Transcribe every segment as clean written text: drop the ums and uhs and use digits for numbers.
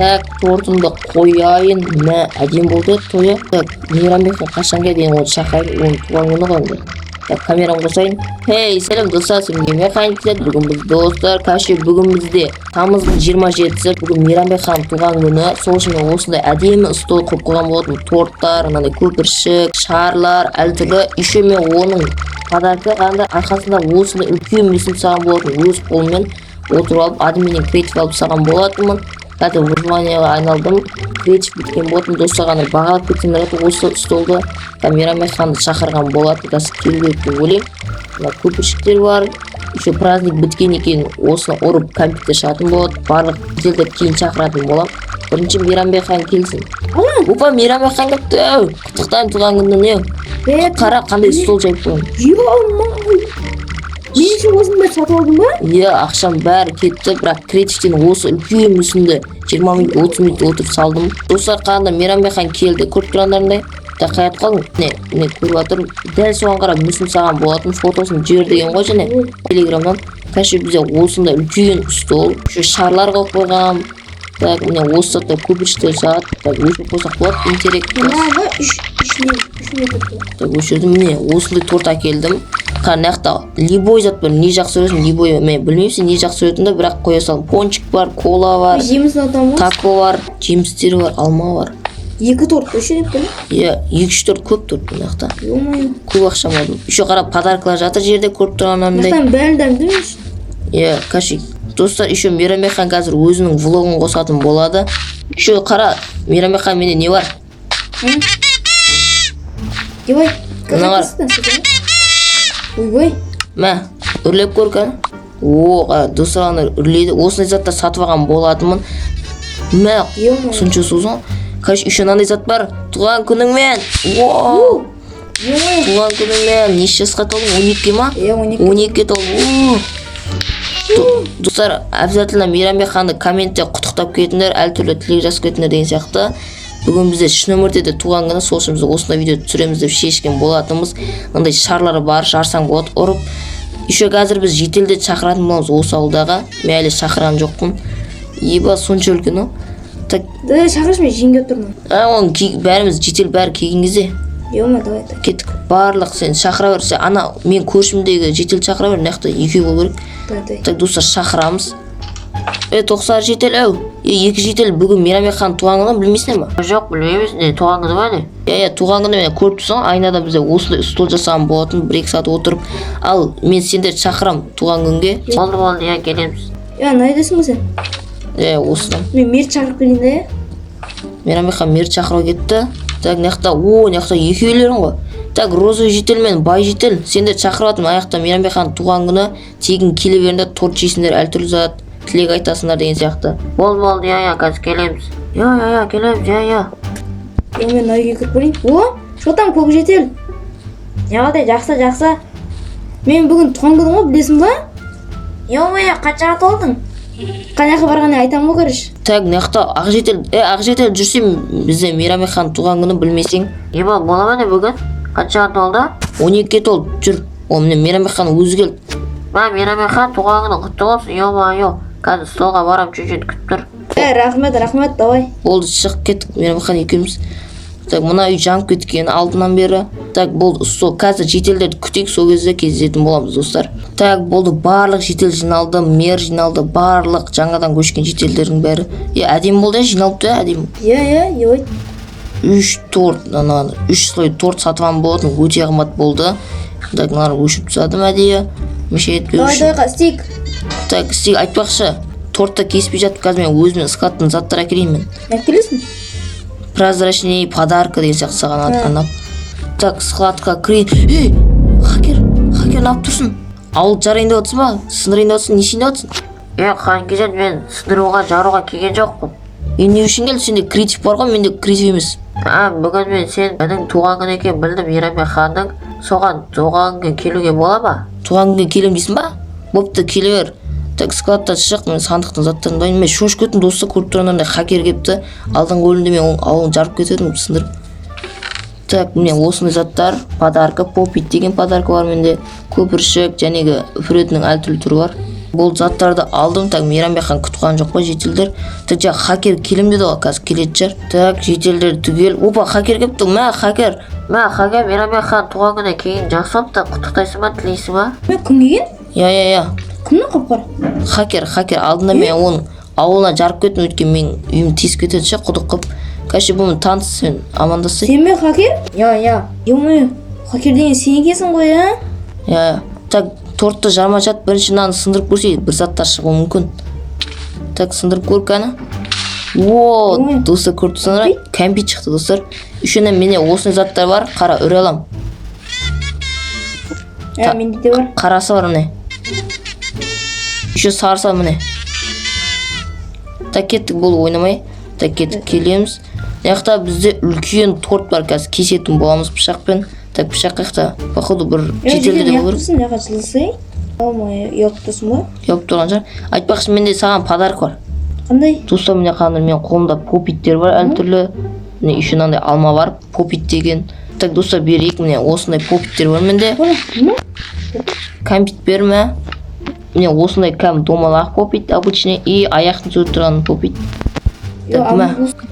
Так, тортымды қояйын. Мә, әдем болды тойы. Так, мейрамбекті қашанға дейін оны шақырайын, оның туған күні ғой енді. Так, камерам қосайын. Хей, сәлем достар, сізге механик келеді. Бүгін біз достар, кәші бүгін бізде тамыздың 27-сі, бүгін Мейрамбек ханым туған күні. Сол үшін мен осындай әдемі стол қойып қойған болатын. Торттар, мынандай көпіршік, шарлар, әлтүрлі. Еще мен оның подарка қандай арқасында осындай үлкен мүсін саған болатын. Өз қолыммен отырып алып, адымменен креатив алып саған болатынмын. Қазір вниманиеға айналдым. Креатив біткен болатын. Достар қандай бағалап кетсеңдер осы столды Мейрамбек ханымды шақырған болатын. Қазір келует деп ойлаймын. Мына көпіршіктер бар. Еще праздник біткеннен кейін осыны ұрып компьютер шығатын болады. Барлық жерлерді кейін шақыратын болам. Бірінші Мейрамбек ханым келсін. Опа, Мейрамбек ханым келіпті. Құттықтаймын туған күніне. Қара, қандай стол жайып қойған. Мен үшін осыны бәрі сатып алдың ба? Иә, ақшам бәрі кетті, бірақ креативтен осы үлкен мүсінді 20 минут, 30 минут отырып салдым. Достар, қағанда Мейрамбек ханым келді, көріп тұрғандарындай. Так, қаят қалдың? Не көріп жатыр. Дәл соған қарап мүсін саған болатын, фотосын жібер деген ғой және телеграмнан. Кәші бізде осындай үлкен стол, шарлар қойып қойғам. Так, міне осы сатта көпіршіктер сағат. Так, өшіп қойсақ болады, интерактив. Так, өшірдім, міне осындай торт әкелдім. Қанақта либой зат бар, не жақсы көресің, либой, мен білмеймін не жақсы көретінді, бірақ қоя салым. Пончик бар, кола бар, тако бар, жемістер бар, алма бар. Екі торт өшіріп пе? Иә, 2-3 торт көп торт бұнақта. Көп ақшам алдым. Еще қарап подаркалар жатыр жерде көріп тұрғанымдай. Мақтан бәрін дәмдіміз? Иә, кәші. Достар, еще Мейрамбек ханым қазір өзінің влогын қосатын болады. Еще қара, Мейрамбек ханым менде не бар? Дебай, ойбай. Мә, үрлеп көрген. Достар аны үрлейді. Осындай заттар сатып алған болатынмын. Мә, сұншы созын. Кәш, еще нандай зат бар. Туған күніңмен. Туған күніңмен. Неше жасқа толдың? 12 ма? 12 толдың. Достар, обязательно Мейрамбек ханымды комментте құттықтап кетіңдер, әлтүрлі тілек жазып кетіңдер деген сияқты. Бүгін бізде шын өмірде де туған күні, сол үшін біз осындай видео түсіреміз деп шешкен болатынымыз. Мындай шарлары бар, жарсаң болады, ұрып. Еще қазір біз жетелде шақыратын боламыз осы ауылдағы. Мен әлі шақырған жоқпын. Еба, сонша үлкен о. Шақыршы, мен жеңге тұрмын. Оның бәріміз жетел бәрі келген кезде. Ема, давай. Кеттік. Барлық сен шақыра берсе, ана мен көршімдегі жетел шақыра бер, нақты екеу бол керек. Так, достар, шақырамыз. 90 жетел, әу. 2 жетел бүгін Мейрамбек ханым туған күні білмейсің ба? Жоқ, білмейміз. Туған күні ба не? Иә, туған күні мен көріп тұрсың, айнада бізде осындай стол жасаған болатын, 1-2 сағат отырып. Ал мен сендерді шақырам туған күнге. Болды, иә, келеміз. Найдасың сен? Осыдан. Мен мерт шақырып келейін да, иә? Мейрамбек ханым мерт шақыру кетті. Так, нақта екеулерің ғой. Так, розовый жетел мен бай жетел. Сендер шақырып атым, аяқта Мейрамбек ханым туған күні тегін келе беріңдер, торт жейсіңдер, әлтүрлі зат, тілек айтасыңдар деген сияқты. Болды, иә, қазір келеміз. Иә, келеміз, иә. Мен ойға кіріп көрейін. Шотам көк жетел. Неғадай, жақсы. Мен бүгін туған күнім ғой, білесің ба? Қаншаға толдың? Қанаққа барғаны айтам ғой көріш. Так, нақта ақ жетел жүрсем, бізде Мейрамбек ханым туған күні білмесең. Еба, бола ма не бүгін? Қаншаға толды? 12 толды, жүр. Міне Мейрамбек ханым өзі келді. Мейрамбек ханым туған күні құтты болсын. Қазір столға барам, чөйшет күтіп тұр. Рахмет, давай. Болды, шығып кеттік, Мейрамбек ханым екеуміз. Так, мына үй жанып кеткен алдынан бері. Так, болды, сол қазір жетелдерді күтейік, сол кезде кездесетін боламыз, достар. Так, болды, барлық жетел жиналды, мер жиналды, барлық жаңадан көшкен жетелдердің бәрі. Әдем болды, жиналыпты, әдем. Иә. 3 торт, 3 слой торт сатыван болатын, өте қымбат болды. Так, мынаны өшіп тастадым әдейі. Меше етпеу үшін. Давай, стик. Так, стик айтпақшы, тортта кеспей жатып, қазір мен өзімен скаттың заттар әкелейін мен. Әкелесің? Прозрачный подарка деген сияқты саған арнап. Так, складқа кірейін. Хакер нап тұрсың? Ауыл жарайында отырсың ба? Сындырайында отырсың, нешейінде отырсың? Қан кезен мен сындыруға, жаруға келген жоқпын. Не үшін келді? Сенде креатив бар ғой, менде креатив емес. Бүгін мен сенің туған күн екен білдім, Мейрамбек ханымның. Соған туған күнге келуге бола ба? Туған күнге келем дейсің ба? Бопты, келе бер. Так, складта шық, мен сандықтың заттарын дайын. Мен шош көтін досы көріп тұрғандарында хакер кепті. Алдың өлінде мен ауылын жарып кетедім, сындырып. Так, міне осындай заттар, подарка, попит деген подарка бар менде. Көпіршік, жәнегі үфіретінің әлтүрлі түрі бар. Бұл заттарды алдым. Так, Мейрамбекхан күткен жоқ қой жетелдер. Так, жаңа хакер келем деді ғой, қазір келетін шығар. Так, жетелдер түгел. Опа, хакер келіпті. Мә, хакер. Мейрамбекхан туған күні кейін жақсы болыпты. Құттықтайсың ба, тілейсің ба? Кім келген? Я. Кімнің қап-қара? Хакер алдында мен оның ауылына жарып кеттім, өйткені мен үйім тесіп кетеді ше, құдық қып. Кәші бұны таныс, сен амандасай. Сен бе хакер? Я. Ё-моё, хакер деген сен екенсің ғой, а? Я. Так, тортты жарма жат, бірінші наны сындырып көрсей, бір заттар шығуы мүмкін. Так, сындырып көр кәні. О, достар көрдіңіздер, кәмпит шықты достар. Үшінен менде осындай заттар бар, қара үре алам. Менде де бар. Қарасы бар міне. Үші сарса міне. Так, кеттік, бұл ойнамай. Так, кеттік, келеміз. Яқта бізде үлкен торт бар, қазір кесетін боламыз пышақпен. Так, пышақ қақта, походу бір жетелді де болыр. Яқтырсын, яқа жылысай. Йоп тұрсын ба? Йоп тұрған жар. Айтпақшы, менде саған подарок бар. Қандай? Достар, міне қаныр, мен қолымда попиттер бар әл түрлі. Міне үші нандай алма бар, попит деген. Так, достар, берейік, міне осындай попиттер бар менде. Кәмпит берме. Міне осындай кәм домалақ попит обычный и аяқтың сөйт тұрған попит. Так,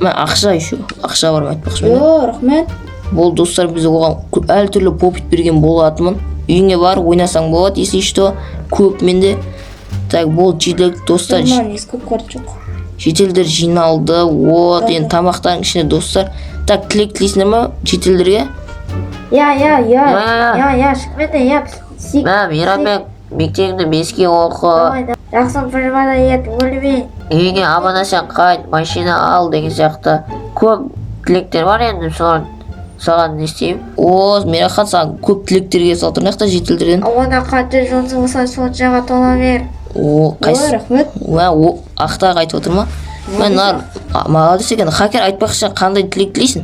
мә ақша еще. Ақша бар, айтпақшы менде. Рахмет. Бұл достар, біз оған әл түрлі попит берген болатымын. Үйіңе бар, ойнасаң болады, если что, көп менде. Так, бұл жетел достар. Жетелдер жиналды. Вот, енді тамақтардың ішіне достар. Так, тілек тілейсіңдер ма жетелдерге? Я, шықмеді, я. Мейрамбек, мектебіңді 5-ке оқы. Жақсын пыжмада ет, өліме. Үйіңе аман-есен қайт, машина ал деген сияқты. Көп тілектер бар енді, саған не істеймін? Мейрамхан, саған көп тілектерге салдырын аяқта жетелдерден. Ода қанша жолсың болса сол жаға тола бер. Рахмет. Ақтаға айтып отыр ма? Мен молодец екен. Хакер, айтпақшы, қандай тілек тілейсің?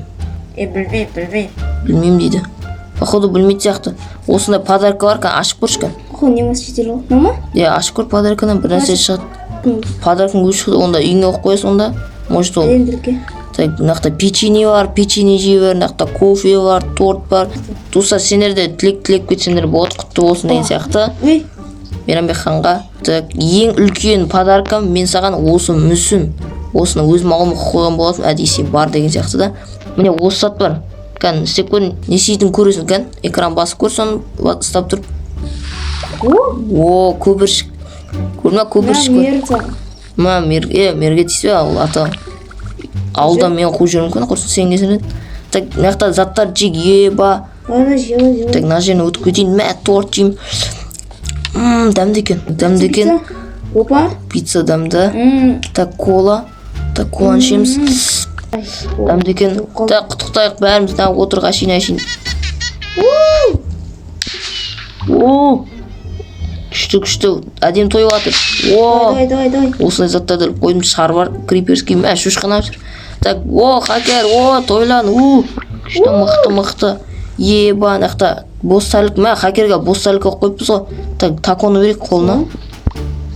Білмеймін дейді. Походу білмейді сияқты. Осындай подарка бар, ашып көрші кән. Немесі жетел ол, мама? Ашып көр подаркадан бір нәрсе шығады. Подаркың өз шығады, онда үйіңе оқып қойыз, онда. Может ол. Так, нақта печенье бар, печенье жей бар, нақта кофе бар, торт бар. Достар, сендерде тілек кетсеңдер болады, құтты болсын деген сияқты. Мейрамбекханға. Так, ең үлкен подаркам мен саған осы мүсін. Осыны өзім алуым қойған болатын, әдейсе бар деген сияқты да. Міне осы зат бар. Кән, істеп көрін, не істейтін көресің кән? Экран басып көр, соны ұстап тұр. Көпіршік. Көрме, көпіршік көр. Мерге тиіспе ал, ата. Ауылда мен қой жүрім күн, құрсын сен кесірін. Так, мияқта заттар жек, еба. Так, на жеріне өтіп кетейін, торт жейм. Дәмді екен. Опа. Пицца дәмді. Так, коланы ішеміз. Дәмді екен. Так, құттықтайық бәріміз, отырға ашин. Күшті, әдем той батыр. Давай. Осындай заттарды қойдым, шар бар, криперский, шушқан апсыр. Так, хакер, тойлан, күшті, мықты. Еба, нақта, бос сәлік, хакерге бос сәлік қойыппыз ғой. Так, таконы берек қолына.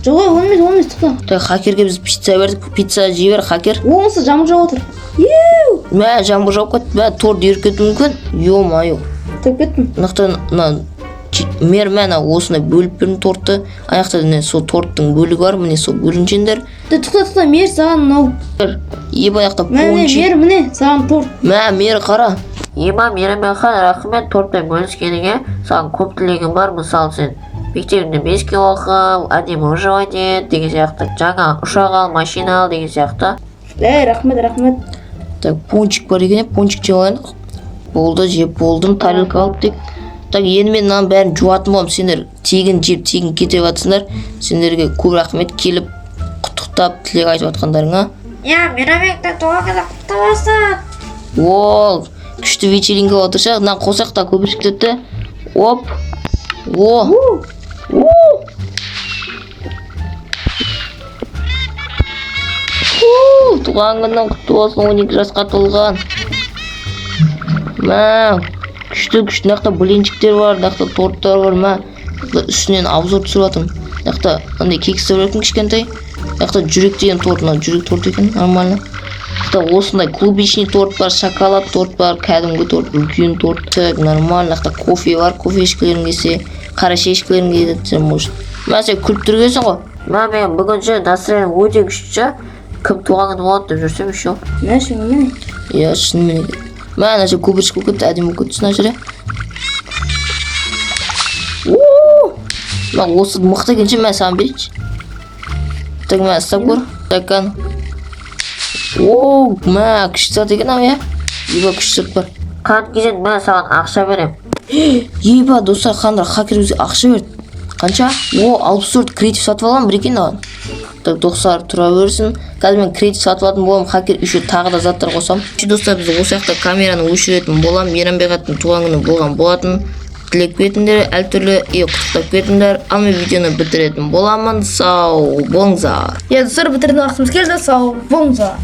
Жоқ, олмайды, тұқта. Так, хакерге біз пицца бердік, пицца жей бер, хакер. Оңысы жамыр жауып отыр. Жамыр жауып кет, торт еркет мүмкін. Ё-майо. Так, беттім. Нақта, мені осындай бөліп берін тортты. Аяқта сол торттың бөлігі бар, міне сол бөлінчендер. Тұқта, мер саған нау. Еба аяқта пончик. Мер, саған торт. Мер қара. Еба, Мейрамбекхан, рахмет тортпен бөліскеніңе. Саған көп тілегім бар, мысалы сен мектебіңді 5-ке оқы, әдемі ұжывай деген сияқты. Жаңа ұшақ ал, машина ал деген сияқты. Рахмет. Так, пончик бар екен, пончик жеп алайын. Болды, жеп болдым, тарелка алып тек. Так, енді мен мынаның бәрін жуатын болам. Сендер тегін жеп, тегін кете жатсыңдар. Сендерге көп рахмет келіп, құттықтап, тілек айтып жатқандарыңа. Мейрамбектің туған күні құтты болсын. Күшті вечеринка отыршақ. Мына қосақ та көпіршік кетті. Туған күнің құтты болсын, 12 жасқа толған. Күшті, нақта блинчиктер бар, нақта торттар бар, үстінен обзор түсіріп атым. Нақта андай кекстер бар екен кішкентай. Нақта жүрек деген торт, жүрек торт екен, нормально. Нақта осындай клубничный торт бар, шоколад торт бар, кәдімгі торт, үлкен торт, нормально. Нақта кофе бар, кофе ішкілерін кесе, қара шай ішкілерін кесе, может. Мен сен күліп тұргенсің ғой. Мен бүгінше настроением өте күшті. Кім туған күні болады деп жүрсем еще. Мә шынымен. Иә, шынымен. Мен ана жер көпіршік болып кетті, әдемі болып кетті ана жерде. Мен осы мықты екенше мен саған берейінші. Так, мен ұстап көр. Такан. Мен күшті зат екен ау, иә? Еба күшті зат бар. Қан кезен мен саған ақша берем. Еба, достар, қандар, хакер бізге ақша берді. Қанша? 64 кредит сатып аламын, бір екен оған. Так, достар, тұра берсін. Қазір мен кредит сатып алатын боламын, хакер еще тағы да заттар қосам. Достар, біз осы жақта камераны өшіретін боламын. Мейрамбек туған күні болған болатын. Тілек беретіндер, әртүрлі құттықтап беретіндер. Ал мен видеоны бітіретін боламын. Сау болыңыздар. Достар, бітірген уақытымыз келді. Сау болыңыздар.